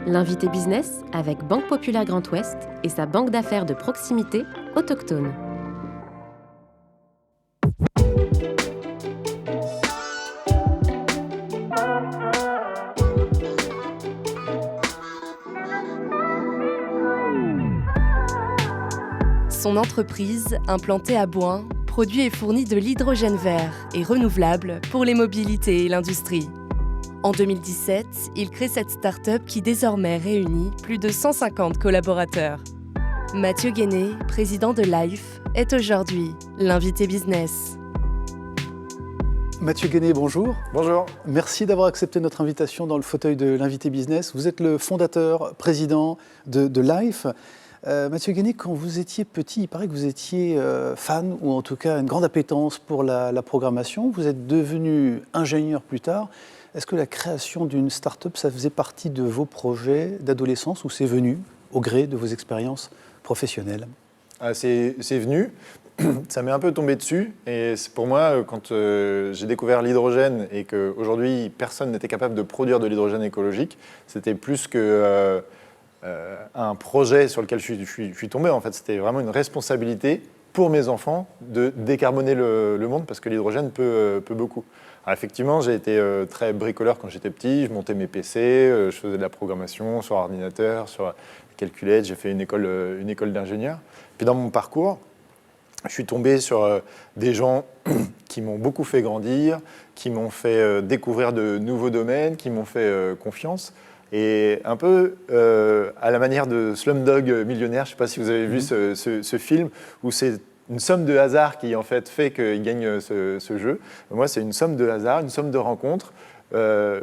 L'invité business avec Banque Populaire Grand Ouest et sa banque d'affaires de proximité autochtone. Son entreprise, implantée à Bouin, produit et fournit de l'hydrogène vert et renouvelable pour les mobilités et l'industrie. En 2017, il crée cette start-up qui désormais réunit plus de 150 collaborateurs. Mathieu Guéné, président de Life, est aujourd'hui l'invité business. Mathieu Guéné, bonjour. Bonjour. Merci d'avoir accepté notre invitation dans le fauteuil de l'invité business. Vous êtes le fondateur, président de Life. Mathieu Guéné, quand vous étiez petit, il paraît que vous étiez fan, ou en tout cas une grande appétence pour la programmation. Vous êtes devenu ingénieur plus tard. Est-ce que la création d'une start-up, ça faisait partie de vos projets d'adolescence ou c'est venu au gré de vos expériences professionnelles ? C'est venu, ça m'est un peu tombé dessus. Et pour moi, quand j'ai découvert l'hydrogène et qu'aujourd'hui, personne n'était capable de produire de l'hydrogène écologique, c'était plus que un projet sur lequel je suis tombé. En fait, c'était vraiment une responsabilité pour mes enfants de décarboner le monde parce que l'hydrogène peut beaucoup. Alors effectivement, j'ai été très bricoleur quand j'étais petit. Je montais mes PC, je faisais de la programmation sur ordinateur, sur calculette. J'ai fait une école d'ingénieur. Puis dans mon parcours, je suis tombé sur des gens qui m'ont beaucoup fait grandir, qui m'ont fait découvrir de nouveaux domaines, qui m'ont fait confiance. Et un peu à la manière de Slumdog Millionnaire, je ne sais pas si vous avez vu ce film, où c'est une somme de hasard qui en fait qu'il gagne ce jeu. Moi, c'est une somme de hasard, une somme de rencontres,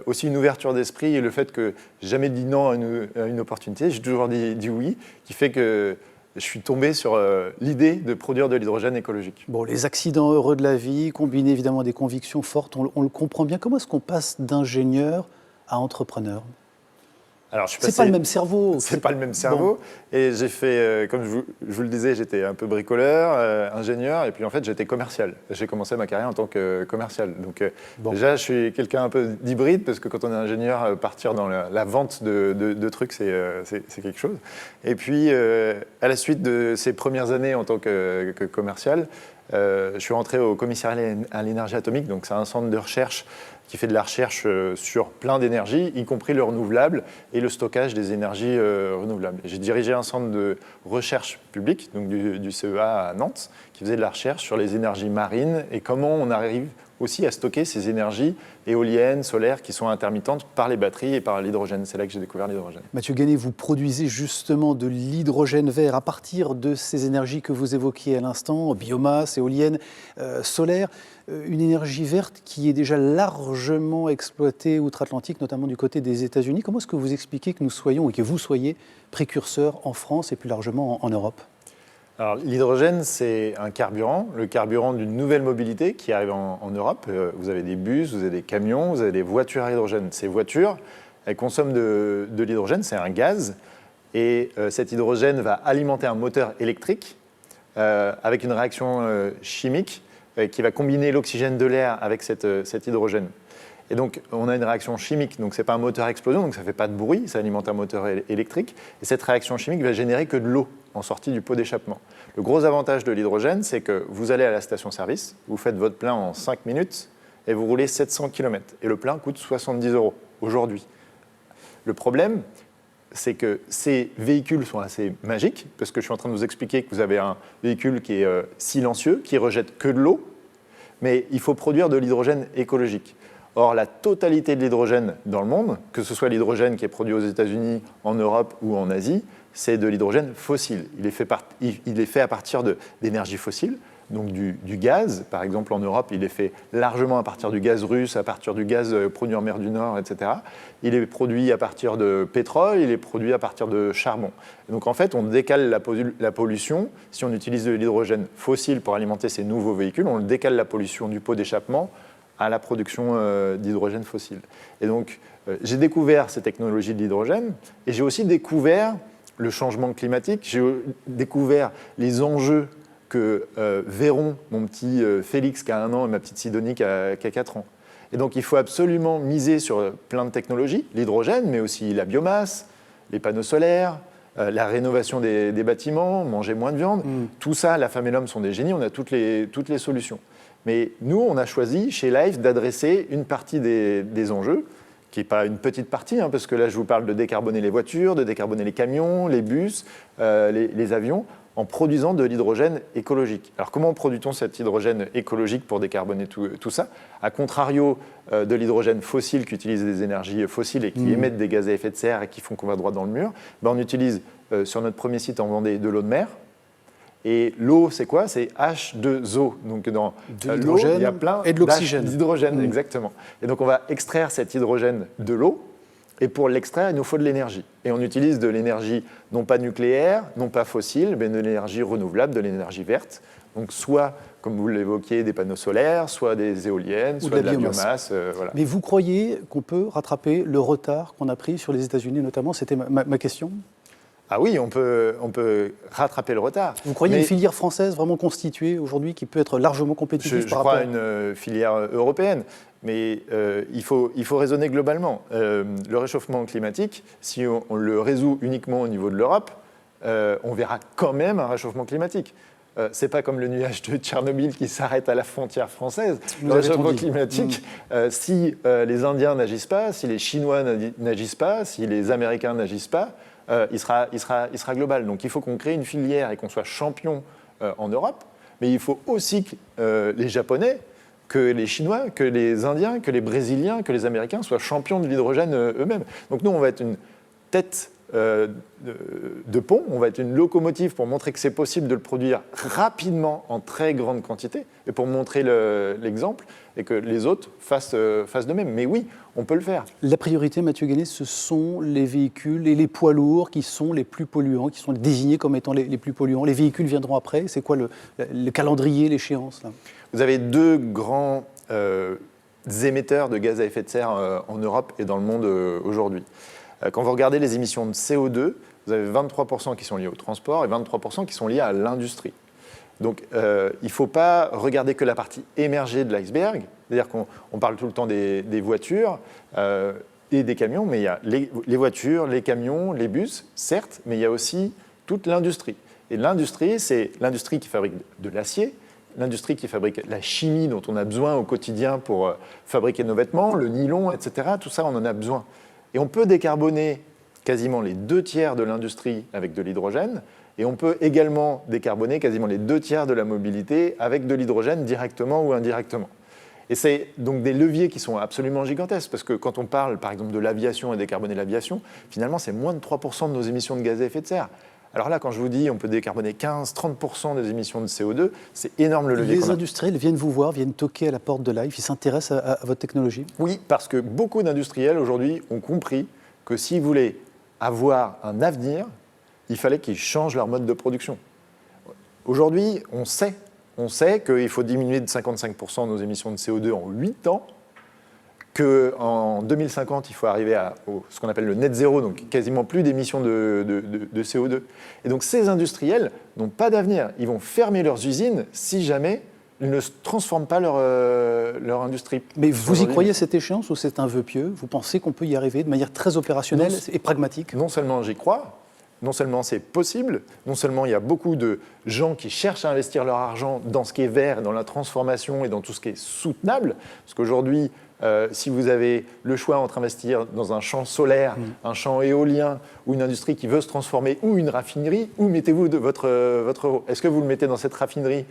aussi une ouverture d'esprit et le fait que j'ai jamais dit non à une opportunité, j'ai toujours dit oui, qui fait que je suis tombé sur l'idée de produire de l'hydrogène écologique. Bon, les accidents heureux de la vie, combinés évidemment à des convictions fortes, on le comprend bien. Comment est-ce qu'on passe d'ingénieur à entrepreneur ? Alors, c'est pas le même cerveau. C'est pas le même cerveau. Bon. Et j'ai fait, comme je vous le disais, j'étais un peu bricoleur, ingénieur, et puis en fait, j'étais commercial. J'ai commencé ma carrière en tant que commercial. Donc déjà, je suis quelqu'un un peu d'hybride, parce que quand on est ingénieur, partir dans la vente de trucs, c'est quelque chose. Et puis, à la suite de ces premières années en tant que commercial, je suis rentré au commissariat à l'énergie atomique, donc c'est un centre de recherche qui fait de la recherche sur plein d'énergies, y compris le renouvelable et le stockage des énergies renouvelables. J'ai dirigé un centre de recherche publique, donc du CEA à Nantes, qui faisait de la recherche sur les énergies marines et comment on arrive aussi à stocker ces énergies éoliennes, solaires, qui sont intermittentes par les batteries et par l'hydrogène. C'est là que j'ai découvert l'hydrogène. Mathieu Guéné, vous produisez justement de l'hydrogène vert à partir de ces énergies que vous évoquiez à l'instant, biomasse, éolienne, solaire, une énergie verte qui est déjà largement exploitée outre-Atlantique, notamment du côté des États-Unis. Comment est-ce que vous expliquez que nous soyons et que vous soyez précurseurs en France et plus largement en Europe ? Alors, l'hydrogène, c'est un carburant, le carburant d'une nouvelle mobilité qui arrive en Europe. Vous avez des bus, vous avez des camions, vous avez des voitures à hydrogène. Ces voitures, elles consomment de l'hydrogène, c'est un gaz. Et cet hydrogène va alimenter un moteur électrique avec une réaction chimique qui va combiner l'oxygène de l'air avec cet hydrogène. Et donc, on a une réaction chimique, donc ce n'est pas un moteur à explosion, donc ça ne fait pas de bruit, ça alimente un moteur électrique. Et cette réaction chimique va générer que de l'eau en sortie du pot d'échappement. Le gros avantage de l'hydrogène, c'est que vous allez à la station-service, vous faites votre plein en 5 minutes et vous roulez 700 km. Et le plein coûte 70 € aujourd'hui. Le problème, c'est que ces véhicules sont assez magiques, parce que je suis en train de vous expliquer que vous avez un véhicule qui est silencieux, qui rejette que de l'eau, mais il faut produire de l'hydrogène écologique. Or, la totalité de l'hydrogène dans le monde, que ce soit l'hydrogène qui est produit aux États-Unis, en Europe ou en Asie, c'est de l'hydrogène fossile. Il est fait à partir d'énergies fossiles, donc du gaz. Par exemple, en Europe, il est fait largement à partir du gaz russe, à partir du gaz produit en mer du Nord, etc. Il est produit à partir de pétrole, il est produit à partir de charbon. Donc en fait, on décale la pollution. Si on utilise de l'hydrogène fossile pour alimenter ces nouveaux véhicules, on décale la pollution du pot d'échappement à la production d'hydrogène fossile. Et donc, j'ai découvert ces technologies de l'hydrogène et j'ai aussi découvert le changement climatique, j'ai découvert les enjeux que verront mon petit Félix qui a 1 an et ma petite Sidonie qui a 4 ans. Et donc, il faut absolument miser sur plein de technologies, l'hydrogène, mais aussi la biomasse, les panneaux solaires, la rénovation des bâtiments, manger moins de viande. Tout ça, la femme et l'homme sont des génies, on a toutes les solutions. Mais nous, on a choisi chez Life d'adresser une partie des enjeux, qui n'est pas une petite partie, parce que là, je vous parle de décarboner les voitures, de décarboner les camions, les bus, les avions, en produisant de l'hydrogène écologique. Alors, comment produit-on cet hydrogène écologique pour décarboner tout ça? A contrario de l'hydrogène fossile qui utilise des énergies fossiles et qui émettent des gaz à effet de serre et qui font qu'on va droit dans le mur, on utilise sur notre premier site en Vendée de l'eau de mer. Et l'eau, c'est quoi? C'est H2O. Donc dans l'eau, il y a plein et de l'oxygène. D'hydrogène, exactement. Et donc on va extraire cet hydrogène de l'eau. Et pour l'extraire, il nous faut de l'énergie. Et on utilise de l'énergie non pas nucléaire, non pas fossile, mais de l'énergie renouvelable, de l'énergie verte. Donc soit, comme vous l'évoquiez, des panneaux solaires, soit des éoliennes, soit de la biomasse. Voilà. Mais vous croyez qu'on peut rattraper le retard qu'on a pris sur les États-Unis notamment? C'était ma question. Ah oui, on peut rattraper le retard. Vous croyez une filière française vraiment constituée aujourd'hui qui peut être largement compétitive par rapport à une filière européenne, mais il faut raisonner globalement. Le réchauffement climatique, si on le résout uniquement au niveau de l'Europe, on verra quand même un réchauffement climatique. C'est pas comme le nuage de Tchernobyl qui s'arrête à la frontière française. Le réchauffement climatique, si les Indiens n'agissent pas, si les Chinois n'agissent pas, si les Américains n'agissent pas, il sera global. Donc il faut qu'on crée une filière et qu'on soit champion en Europe, mais il faut aussi que les Japonais, que les Chinois, que les Indiens, que les Brésiliens, que les Américains soient champions de l'hydrogène eux-mêmes. Donc nous, on va être une tête de pont, on va être une locomotive pour montrer que c'est possible de le produire rapidement en très grande quantité et pour montrer l'exemple et que les autres fassent de même. Mais oui, on peut le faire. La priorité, Mathieu Guéné, ce sont les véhicules et les poids lourds qui sont les plus polluants, qui sont désignés comme étant les plus polluants. Les véhicules viendront après. C'est quoi le calendrier, l'échéance là? Vous avez deux grands émetteurs de gaz à effet de serre en Europe et dans le monde aujourd'hui. Quand vous regardez les émissions de CO2, vous avez 23% qui sont liés au transport et 23% qui sont liés à l'industrie. Donc il ne faut pas regarder que la partie émergée de l'iceberg, c'est-à-dire qu'on parle tout le temps des voitures et des camions, mais il y a les voitures, les camions, les bus, certes, mais il y a aussi toute l'industrie. Et l'industrie, c'est l'industrie qui fabrique de l'acier, l'industrie qui fabrique la chimie dont on a besoin au quotidien pour fabriquer nos vêtements, le nylon, etc. Tout ça, on en a besoin. Et on peut décarboner quasiment les 2/3 de l'industrie avec de l'hydrogène, et on peut également décarboner quasiment les 2/3 de la mobilité avec de l'hydrogène directement ou indirectement. Et c'est donc des leviers qui sont absolument gigantesques, parce que quand on parle par exemple de l'aviation et décarboner l'aviation, finalement c'est moins de 3% de nos émissions de gaz à effet de serre. Alors là, quand je vous dis on peut décarboner 15-30% des émissions de CO2, c'est énorme le levier. Les industriels viennent vous voir, viennent toquer à la porte de Life, ils s'intéressent à votre technologie? Oui, parce que beaucoup d'industriels aujourd'hui ont compris que s'ils voulaient avoir un avenir, il fallait qu'ils changent leur mode de production. Aujourd'hui, on sait qu'il faut diminuer de 55% nos émissions de CO2 en 8 ans, qu'en 2050, il faut arriver à ce qu'on appelle le net zéro, donc quasiment plus d'émissions de CO2. Et donc ces industriels n'ont pas d'avenir. Ils vont fermer leurs usines si jamais ils ne transforment pas leur industrie. Mais vous y croyez à cette échéance ou c'est un vœu pieux? Vous pensez qu'on peut y arriver de manière très opérationnelle et pragmatique? Non seulement j'y crois, non seulement c'est possible, non seulement il y a beaucoup de gens qui cherchent à investir leur argent dans ce qui est vert, dans la transformation et dans tout ce qui est soutenable, parce qu'aujourd'hui, si vous avez le choix entre investir dans un champ solaire, un champ éolien ou une industrie qui veut se transformer ou une raffinerie, où mettez-vous votre euro? Est-ce que vous le mettez dans cette raffinerie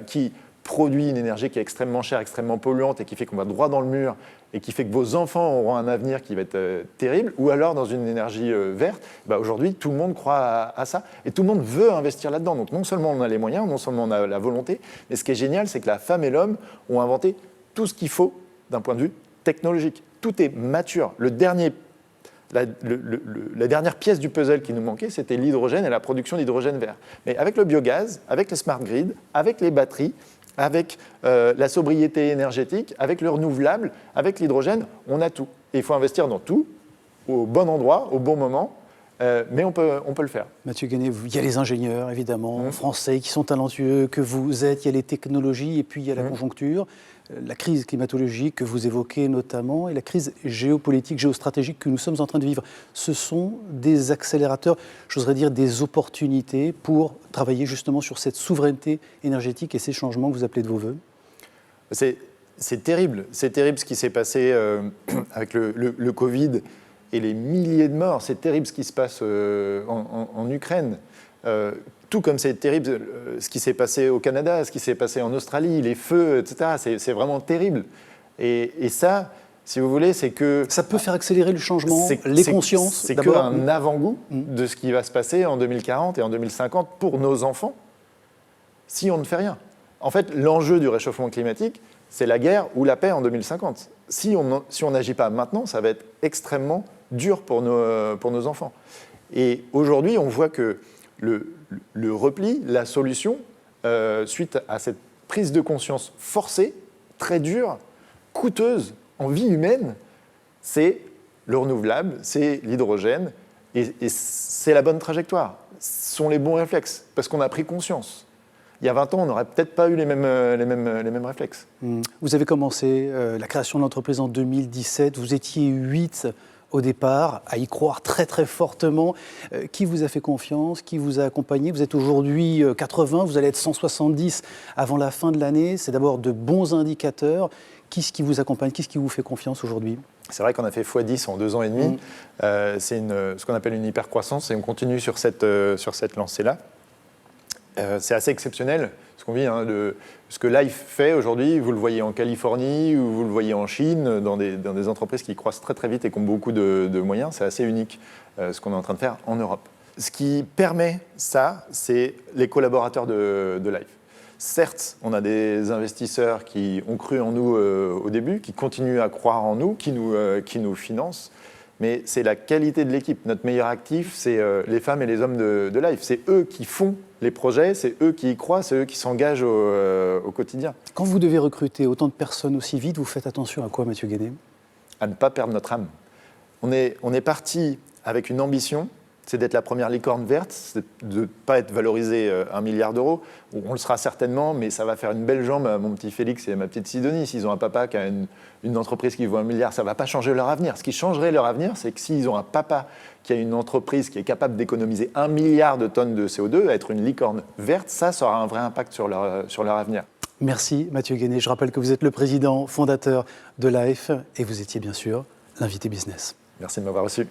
qui produit une énergie qui est extrêmement chère, extrêmement polluante et qui fait qu'on va droit dans le mur et qui fait que vos enfants auront un avenir qui va être terrible, ou alors dans une énergie verte? Aujourd'hui, tout le monde croit à ça et tout le monde veut investir là-dedans. Donc non seulement on a les moyens, non seulement on a la volonté, mais ce qui est génial, c'est que la femme et l'homme ont inventé tout ce qu'il faut d'un point de vue technologique. Tout est mature. La dernière pièce du puzzle qui nous manquait, c'était l'hydrogène et la production d'hydrogène vert. Mais avec le biogaz, avec les smart grids, avec les batteries, avec la sobriété énergétique, avec le renouvelable, avec l'hydrogène, on a tout. Et il faut investir dans tout, au bon endroit, au bon moment, mais on peut le faire. Mathieu Guéné, il y a les ingénieurs, évidemment, français, qui sont talentueux, que vous êtes, il y a les technologies, et puis il y a la conjoncture, la crise climatologique que vous évoquez notamment, et la crise géopolitique, géostratégique que nous sommes en train de vivre. Ce sont des accélérateurs, j'oserais dire des opportunités pour travailler justement sur cette souveraineté énergétique et ces changements que vous appelez de vos voeux. C'est terrible ce qui s'est passé avec le Covid et les milliers de morts. C'est terrible ce qui se passe en Ukraine. Tout comme c'est terrible ce qui s'est passé au Canada, ce qui s'est passé en Australie, les feux, etc. C'est vraiment terrible. Et ça, si vous voulez, c'est que... Ça peut faire accélérer le changement, les consciences. C'est qu'un avant-goût de ce qui va se passer en 2040 et en 2050 pour nos enfants, si on ne fait rien. En fait, l'enjeu du réchauffement climatique, c'est la guerre ou la paix en 2050. Si on n'agit pas maintenant, ça va être extrêmement dur pour nos enfants. Et aujourd'hui, on voit que le repli, la solution, suite à cette prise de conscience forcée, très dure, coûteuse en vie humaine, c'est le renouvelable, c'est l'hydrogène, et c'est la bonne trajectoire. Ce sont les bons réflexes, parce qu'on a pris conscience. Il y a 20 ans, on n'aurait peut-être pas eu les mêmes réflexes. Vous avez commencé la création de l'entreprise en 2017, vous étiez 8 au départ, à y croire très très fortement. Qui vous a fait confiance? Qui vous a accompagné? Vous êtes aujourd'hui 80, vous allez être 170 avant la fin de l'année. C'est d'abord de bons indicateurs. Qui vous accompagne? Qui vous fait confiance aujourd'hui? C'est vrai qu'on a fait x10 en 2 ans et demi. C'est ce qu'on appelle une hypercroissance et on continue sur cette lancée-là. C'est assez exceptionnel ce qu'on vit. Ce que Life fait aujourd'hui, vous le voyez en Californie ou vous le voyez en Chine, dans des entreprises qui croissent très très vite et qui ont beaucoup de moyens. C'est assez unique ce qu'on est en train de faire en Europe. Ce qui permet ça, c'est les collaborateurs de Life. Certes, on a des investisseurs qui ont cru en nous au début, qui continuent à croire en nous, qui nous financent. Mais c'est la qualité de l'équipe. Notre meilleur actif, c'est les femmes et les hommes de Life. C'est eux qui font les projets, c'est eux qui y croient, c'est eux qui s'engagent au quotidien. Quand vous devez recruter autant de personnes aussi vite, vous faites attention à quoi, Mathieu Guéné? À ne pas perdre notre âme. On est parti avec une ambition, c'est d'être la première licorne verte, c'est de ne pas être valorisé 1 milliard d'euros. On le sera certainement, mais ça va faire une belle jambe à mon petit Félix et à ma petite Sidonie. S'ils ont un papa qui a une entreprise qui vaut 1 milliard, ça ne va pas changer leur avenir. Ce qui changerait leur avenir, c'est que s'ils ont un papa qui a une entreprise qui est capable d'économiser 1 milliard de tonnes de CO2, être une licorne verte, ça aura un vrai impact sur leur avenir. Merci Mathieu Guéné. Je rappelle que vous êtes le président fondateur de Life et vous étiez bien sûr l'invité business. Merci de m'avoir reçu.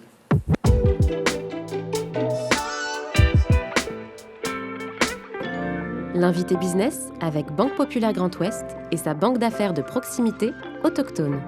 L'invité business avec Banque Populaire Grand Ouest et sa banque d'affaires de proximité autochtone.